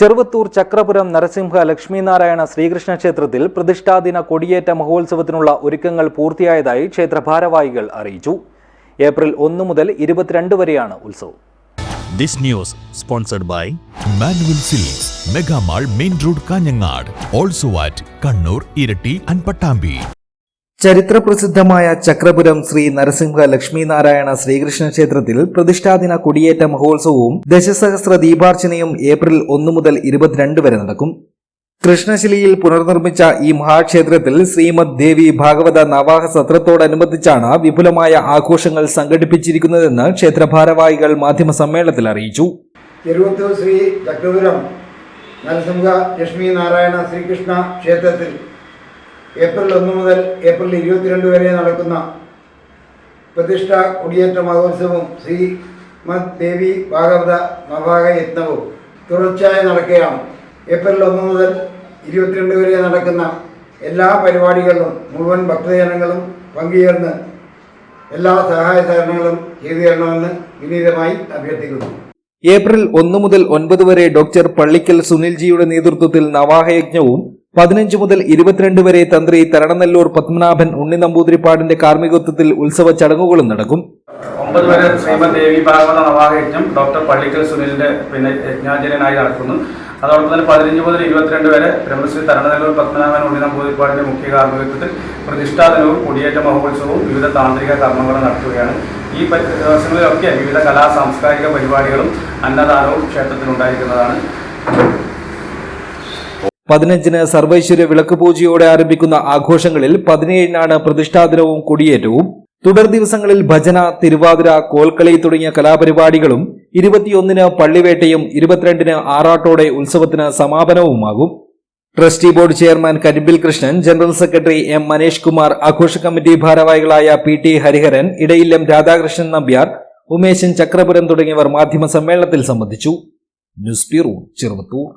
ചെറുവത്തൂർ ചക്രപുരം നരസിംഹ ലക്ഷ്മീനാരായണ ശ്രീകൃഷ്ണ ക്ഷേത്രത്തിൽ പ്രതിഷ്ഠാദിന കൊടിയേറ്റ മഹോത്സവത്തിനുള്ള ഒരുക്കങ്ങൾ പൂർത്തിയായതായി ക്ഷേത്ര ഭാരവാഹികൾ അറിയിച്ചു. ഏപ്രിൽ 1 മുതൽ 22 വരെയാണ് ഉത്സവം. This news sponsored by Manual Silks, Mega Mall, Main Road, Kanyangad, also at Kannur, Irati and Pattambi. ചരിത്രപ്രസിദ്ധമായ ചക്രപുരം ശ്രീ നരസിംഹ ലക്ഷ്മീനാരായണ ശ്രീകൃഷ്ണ ക്ഷേത്രത്തിൽ പ്രതിഷ്ഠാദിന കൊടിയേറ്റ മഹോത്സവവും ദശസഹസ്ര ദീപാർച്ചനയും ഏപ്രിൽ 1 മുതൽ 22 വരെ നടക്കും. കൃഷ്ണശിലയിൽ പുനർനിർമ്മിച്ച ഈ മഹാക്ഷേത്രത്തിൽ ശ്രീമദ് ദേവി ഭാഗവത നവാഹ സത്രത്തോടനുബന്ധിച്ചാണ് വിപുലമായ ആഘോഷങ്ങൾ സംഘടിപ്പിച്ചിരിക്കുന്നതെന്ന് ക്ഷേത്ര ഭാരവാഹികൾ മാധ്യമസമ്മേളനത്തിൽ അറിയിച്ചു. ചെറുവത്തൂർ ശ്രീ ചക്രപുരം നരസിംഹ ലക്ഷ്മീനാരായണ ശ്രീകൃഷ്ണ ക്ഷേത്രത്തിൽ ഏപ്രിൽ 1 മുതൽ ഏപ്രിൽ 22 വരെ നടക്കുന്ന പ്രതിഷ്ഠ കൊടിയേറ്റ മഹോത്സവവും ശ്രീമദ് ദേവി ഭാഗവത നവാഹ യജ്ഞവും തുടർച്ചയായി നടക്കുകയാണ്. ഏപ്രിൽ 1 മുതൽ 22 വരെ നടക്കുന്ന എല്ലാ പരിപാടികളിലും മുഴുവൻ ഭക്തജനങ്ങളും പങ്കുചേർന്ന് എല്ലാ സഹായ സഹകരണങ്ങളും ചെയ്തു തരണമെന്ന് വിനീതമായി അഭ്യർത്ഥിക്കുന്നു. ഏപ്രിൽ 1 മുതൽ 9 വരെ ഡോക്ടർ പള്ളിക്കൽ സുനിൽജിയുടെ നേതൃത്വത്തിൽ നവാഹയജ്ഞവും 15 മുതൽ 22 വരെ തന്ത്രി തരണനെല്ലൂർ പത്മനാഭൻ ഉണ്ണി നമ്പൂതിരിപ്പാടിന്റെ കാർമ്മികത്വത്തിൽ ഉത്സവ ചടങ്ങുകളും നടക്കും. 9 വരെ ശ്രീമദ് ദേവി ഭാഗവത നവാഹയജ്ഞം ഡോക്ടർ പള്ളിക്കൽ സുനിലിന്റെ യജ്ഞാചര്യനായി നടക്കുന്നു. അതോടൊപ്പം തന്നെ 15 മുതൽ 22 വരെ ബ്രഹ്മശ്രീ തരണനെല്ലൂർ പത്മനാഭൻ ഉണ്ണി നമ്പൂതിരിപ്പാടിന്റെ മുഖ്യ കാർമ്മികത്വത്തിൽ പ്രതിഷ്ഠാദിനവും കൊടിയേറ്റ മഹോത്സവവും വിവിധ താന്ത്രിക കർമ്മങ്ങളും നടത്തുകയാണ്. ഈ ദിവസങ്ങളിലൊക്കെ വിവിധ കലാ സാംസ്കാരിക പരിപാടികളും അന്നദാനവും ക്ഷേത്രത്തിൽ ഉണ്ടായിരിക്കുന്നതാണ്. 15-ന് സർവൈശ്വര്യ വിളക്ക് പൂജയോടെ ആരംഭിക്കുന്ന ആഘോഷങ്ങളിൽ 17-നാണ് പ്രതിഷ്ഠാദിനവും കൊടിയേറ്റവും. തുടർ ദിവസങ്ങളിൽ ഭജന, തിരുവാതിര, കോൽക്കളി തുടങ്ങിയ കലാപരിപാടികളും 21-ന് പള്ളിവേട്ടയും 22-ന് ആറാട്ടോടെ ഉത്സവത്തിന് സമാപനവുമാകും. Trustee board chairman Karimpil Krishnan, general secretary M Manesh Kumar, ആഘോഷ കമ്മിറ്റി ഭാരവാഹികളായ PT ഹരിഹരൻ, ഇടയില്ലം രാധാകൃഷ്ണൻ നമ്പ്യാർ, ഉമേശൻ ചക്രപുരം തുടങ്ങിയവർ മാധ്യമ സമ്മേളനത്തിൽ സംബന്ധിച്ചു. News bureau, Cheruvathur.